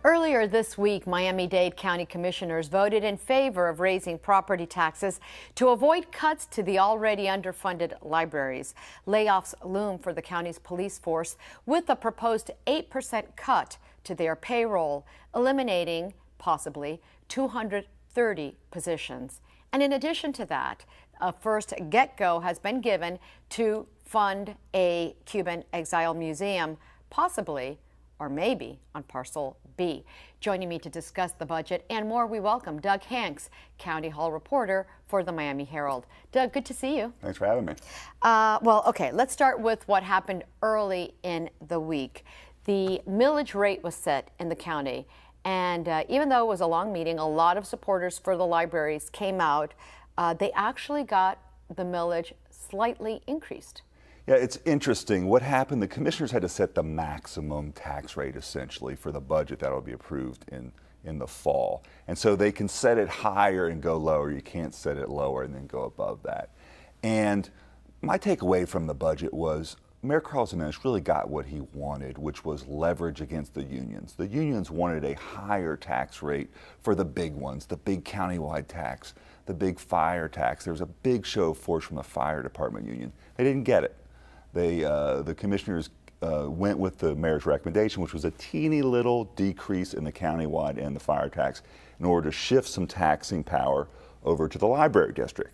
Earlier this week, Miami-Dade County Commissioners voted in favor of raising property taxes to avoid cuts to the already underfunded libraries. Layoffs loom for the county's police force with a proposed 8% cut to their payroll, eliminating, possibly, 230 positions. And in addition to that, a first get-go has been given to fund a Cuban Exile museum, possibly or maybe on Parcel B. Joining me to discuss the budget and more, we welcome Doug Hanks, County Hall reporter for the Miami Herald. Doug, good to see you. Thanks for having me. Okay, let's start with what happened early in the week. The millage rate was set in the county, and even though it was a long meeting, a lot of supporters for the libraries came out. They actually got the millage slightly increased. Yeah, it's interesting. What happened, the commissioners had to set the maximum tax rate essentially for the budget that will be approved in the fall. And so they can set it higher and go lower. You can't set it lower and then go above that. And my takeaway from the budget was Mayor Carlos Jimenez really got what he wanted, which was leverage against the unions. The unions wanted a higher tax rate for the big ones, the big countywide tax, the big fire tax. There was a big show of force from the fire department union. They didn't get it. The commissioners went with the mayor's recommendation, which was a teeny little decrease in the countywide and the fire tax in order to shift some taxing power over to the library district.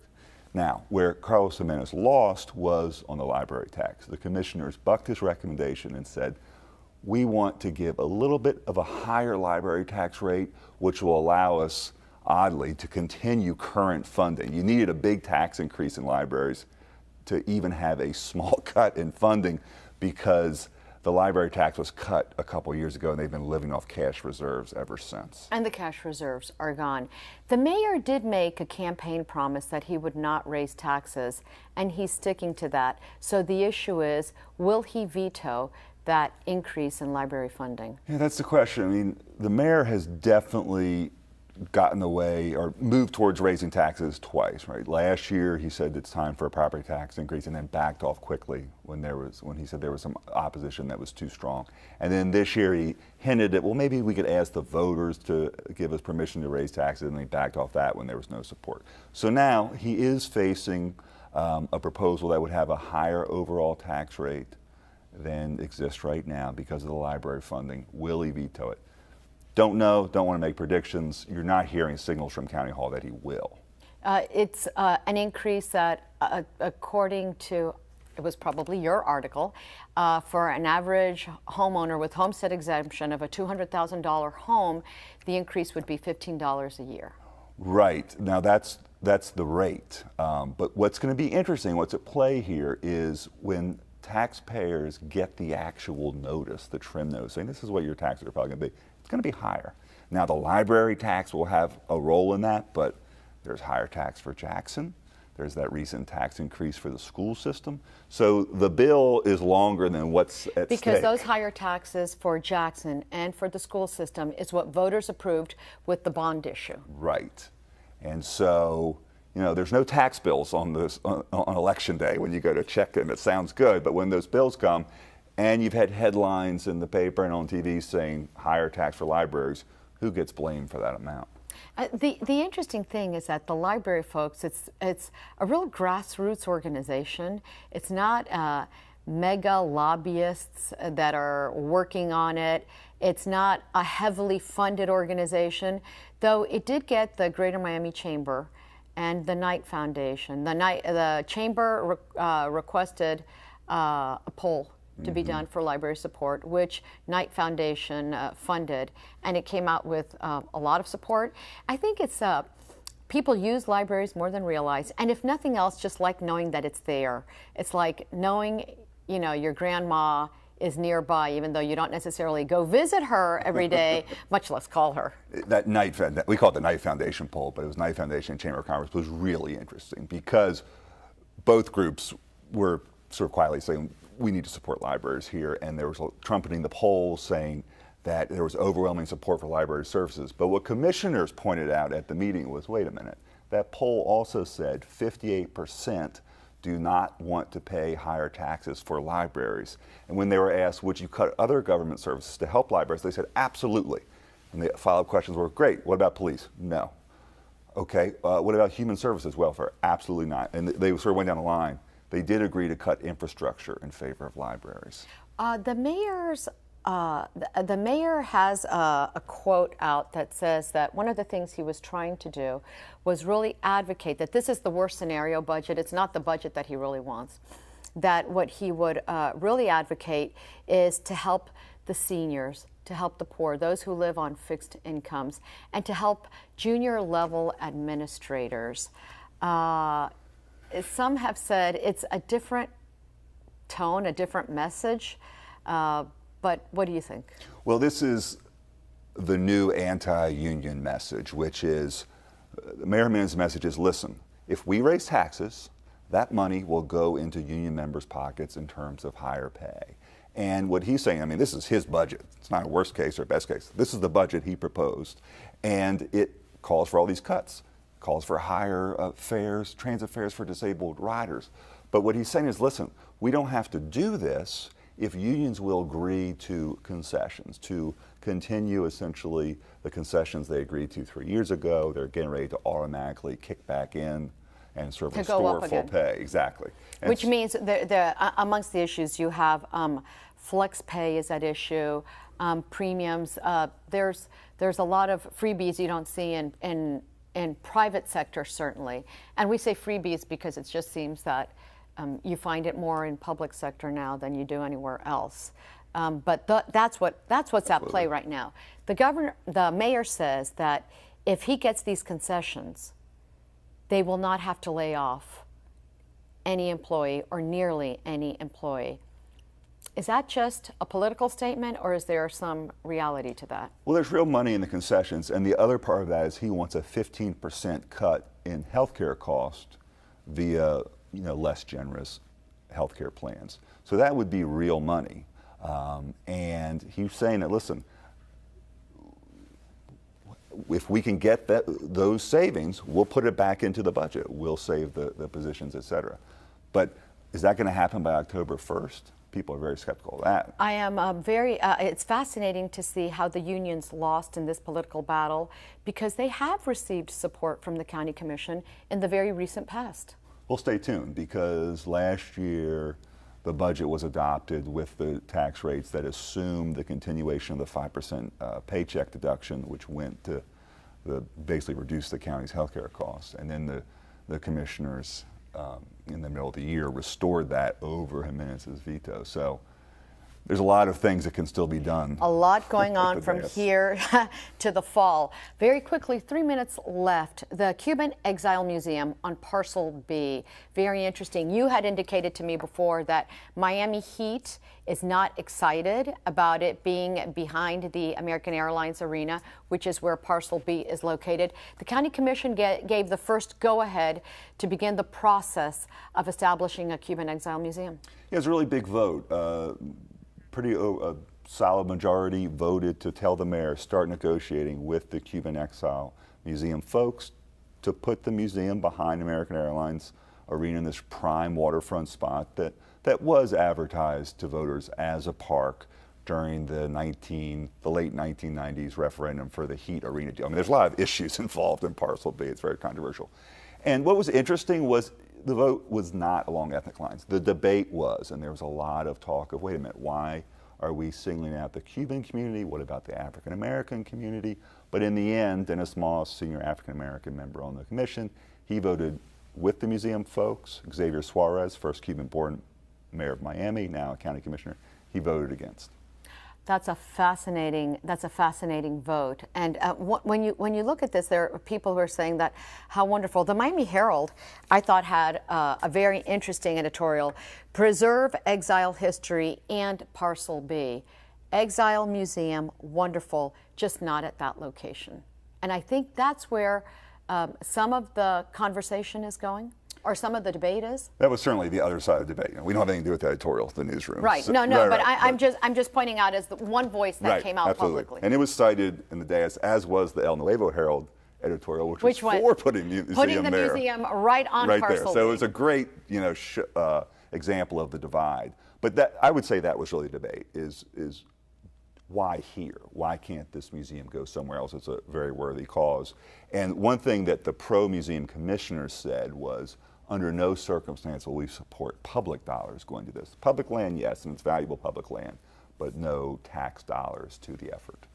Now, where Carlos Jimenez lost was on the library tax. The commissioners bucked his recommendation and said, we want to give a little bit of a higher library tax rate, which will allow us, oddly, to continue current funding. You needed a big tax increase in libraries to even have a small cut in funding because the library tax was cut a couple years ago and they've been living off cash reserves ever since. And the cash reserves are gone. The mayor did make a campaign promise that he would not raise taxes, and he's sticking to that. So the issue is, will he veto that increase in library funding? Yeah, that's the question. I mean, the mayor has definitely gotten away or moved towards raising taxes twice, right? Last year he said it's time for a property tax increase and then backed off quickly when he said there was some opposition that was too strong. And then this year he hinted that, well, maybe we could ask the voters to give us permission to raise taxes, and he backed off that when there was no support. So now he is facing a proposal that would have a higher overall tax rate than exists right now because of the library funding. Will he veto it? Don't know, don't want to make predictions. You're not hearing signals from County Hall that he will. It's an increase that, according to, it was probably your article, for an average homeowner with homestead exemption of a $200,000 home, the increase would be $15 a year. Right. Now that's the rate. But what's going to be interesting, what's at play here is when taxpayers get the actual notice, the trim notice, saying this is what your taxes are probably going to be, it's going to be higher. Now the library tax will have a role in that, but there's higher tax for Jackson. There's that recent tax increase for the school system. So the bill is longer than what's at stake. Because those higher taxes for Jackson and for the school system is what voters approved with the bond issue. Right. And so, you know, there's no tax bills on election day when you go to check them. It sounds good, but when those bills come, and you've had headlines in the paper and on TV saying higher tax for libraries, who gets blamed for that amount? The interesting thing is that the library folks, it's a real grassroots organization. It's not mega lobbyists that are working on it. It's not a heavily funded organization, though it did get the Greater Miami Chamber and the Knight Foundation. The Chamber requested a poll to be done for library support, which Knight Foundation funded, and it came out with a lot of support. I think it's people use libraries more than realize, and if nothing else, just like knowing that it's there. It's like knowing, you know, your grandma is nearby, even though you don't necessarily go visit her every day, much less call her. That we call it the Knight Foundation poll, but it was Knight Foundation and Chamber of Commerce. It was really interesting because both groups were sort of quietly saying, we need to support libraries here, and there was trumpeting the polls saying that there was overwhelming support for library services. But what commissioners pointed out at the meeting was, wait a minute, that poll also said 58% do not want to pay higher taxes for libraries. And when they were asked, would you cut other government services to help libraries, they said, absolutely. And the follow-up questions were, great, what about police? No. Okay, what about human services, welfare? Absolutely not. And they sort of went down the line. They did agree to cut infrastructure in favor of libraries. The mayor has a quote out that says that one of the things he was trying to do was really advocate that this is the worst scenario budget. It's not the budget that he really wants. That what he would really advocate is to help the seniors, to help the poor, those who live on fixed incomes, and to help junior level administrators. Some have said it's a different tone, a different message, but what do you think? Well, this is the new anti-union message, which is, Mayor Jimenez's message is, listen, if we raise taxes, that money will go into union members' pockets in terms of higher pay. And what he's saying, I mean, this is his budget. It's not a worst case or best case. This is the budget he proposed. And it calls for all these cuts, calls for higher fares, transit fares for disabled riders. But what he's saying is, listen, we don't have to do this if unions will agree to concessions, to continue essentially the concessions they agreed to 3 years ago. They're getting ready to automatically kick back in and sort of restore full pay. Exactly. And which means amongst the issues you have flex pay is at issue, premiums. There's a lot of freebies you don't see in private sector, certainly. And we say freebies because it just seems that you find it more in public sector now than you do anywhere else. But that's what's Absolutely. At play right now. The mayor says that if he gets these concessions, they will not have to lay off any employee or nearly any employee. Is that just a political statement, or is there some reality to that? Well, there's real money in the concessions, and the other part of that is he wants a 15% cut in healthcare cost via less generous healthcare plans. So that would be real money. And he's saying that, listen, if we can get those savings, we'll put it back into the budget. We'll save the positions, et cetera. But is that going to happen by October 1st? People are very skeptical of that. I am it's fascinating to see how the unions lost in this political battle, because they have received support from the county commission in the very recent past. We'll stay tuned, because last year the budget was adopted with the tax rates that assumed the continuation of the 5% paycheck deduction, which went to basically reduce the county's health care costs. And then the commissioners in the middle of the year restored that over Jimenez's veto. So there's a lot of things that can still be done. A lot going on from here to the fall. Very quickly, 3 minutes left. The Cuban Exile Museum on Parcel B. Very interesting. You had indicated to me before that Miami Heat is not excited about it being behind the American Airlines Arena, which is where Parcel B is located. The County Commission gave the first go-ahead to begin the process of establishing a Cuban Exile Museum. Yeah, it's a really big vote. Pretty solid majority voted to tell the mayor, start negotiating with the Cuban Exile Museum folks to put the museum behind American Airlines Arena in this prime waterfront spot that was advertised to voters as a park during the late 1990s referendum for the Heat Arena deal. I mean, there's a lot of issues involved in Parcel B. It's very controversial. And what was interesting was the vote was not along ethnic lines. The debate was, and there was a lot of talk of, wait a minute, why are we singling out the Cuban community? What about the African American community? But in the end, Dennis Moss, senior African American member on the commission, he voted with the museum folks. Xavier Suarez, first Cuban-born mayor of Miami, now a county commissioner, he voted against. That's a fascinating vote. And when you look at this, there are people who are saying that how wonderful. The Miami Herald, I thought, had a very interesting editorial: preserve exile history and Parcel B. Exile Museum, wonderful, just not at that location. And I think that's where some of the conversation is going. Or some of the debate is? That was certainly the other side of the debate. We don't have anything to do with the editorial, the newsroom. Right. So, I'm just pointing out as the one voice that came out publicly. And it was cited in the day, as was the El Nuevo Herald editorial, which was for putting the museum right on Parcel B. So it was a great, example of the divide. But I would say that was really the debate: is why here? Why can't this museum go somewhere else? It's a very worthy cause. And one thing that the pro-museum commissioners said was, under no circumstance will we support public dollars going to this. Public land, yes, and it's valuable public land, but no tax dollars to the effort.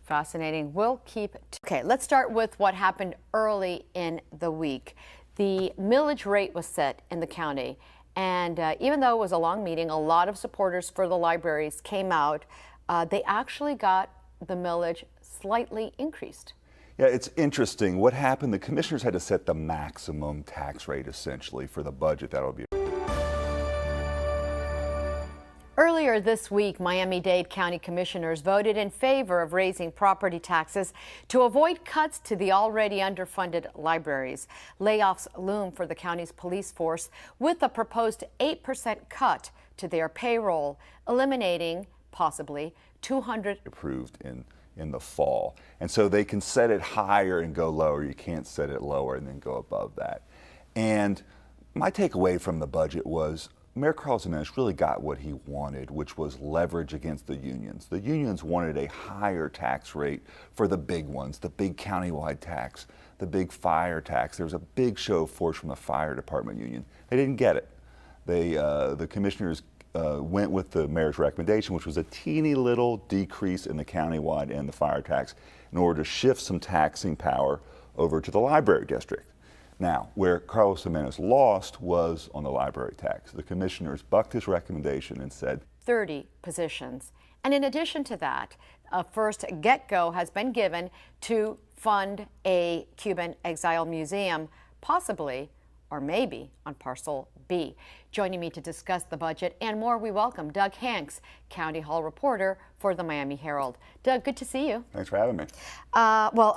Fascinating. We'll keep. Okay, let's start with what happened early in the week. The millage rate was set in the county, and even though it was a long meeting, a lot of supporters for the libraries came out. They actually got the millage slightly increased. Yeah, it's interesting. What happened, the commissioners had to set the maximum tax rate essentially for the budget that will be. Earlier this week, Miami-Dade County Commissioners voted in favor of raising property taxes to avoid cuts to the already underfunded libraries. Layoffs loom for the county's police force with a proposed 8% cut to their payroll, eliminating possibly 200 approved in the fall. And so they can set it higher and go lower. You can't set it lower and then go above that. And my takeaway from the budget was Mayor Carlos Jimenez really got what he wanted, which was leverage against the unions. The unions wanted a higher tax rate for the big ones, the big countywide tax, the big fire tax. There was a big show of force from the fire department union. They didn't get it. The commissioners went with the mayor's recommendation, which was a teeny little decrease in the countywide and the fire tax in order to shift some taxing power over to the library district. Now, where Carlos Jimenez lost was on the library tax. The commissioners bucked his recommendation and said 30 positions. And in addition to that, a first get-go has been given to fund a Cuban Exile museum, possibly or maybe on Parcel B. Joining me to discuss the budget and more, we welcome Doug Hanks, County Hall reporter for the Miami Herald. Doug, good to see you. Thanks for having me. Well.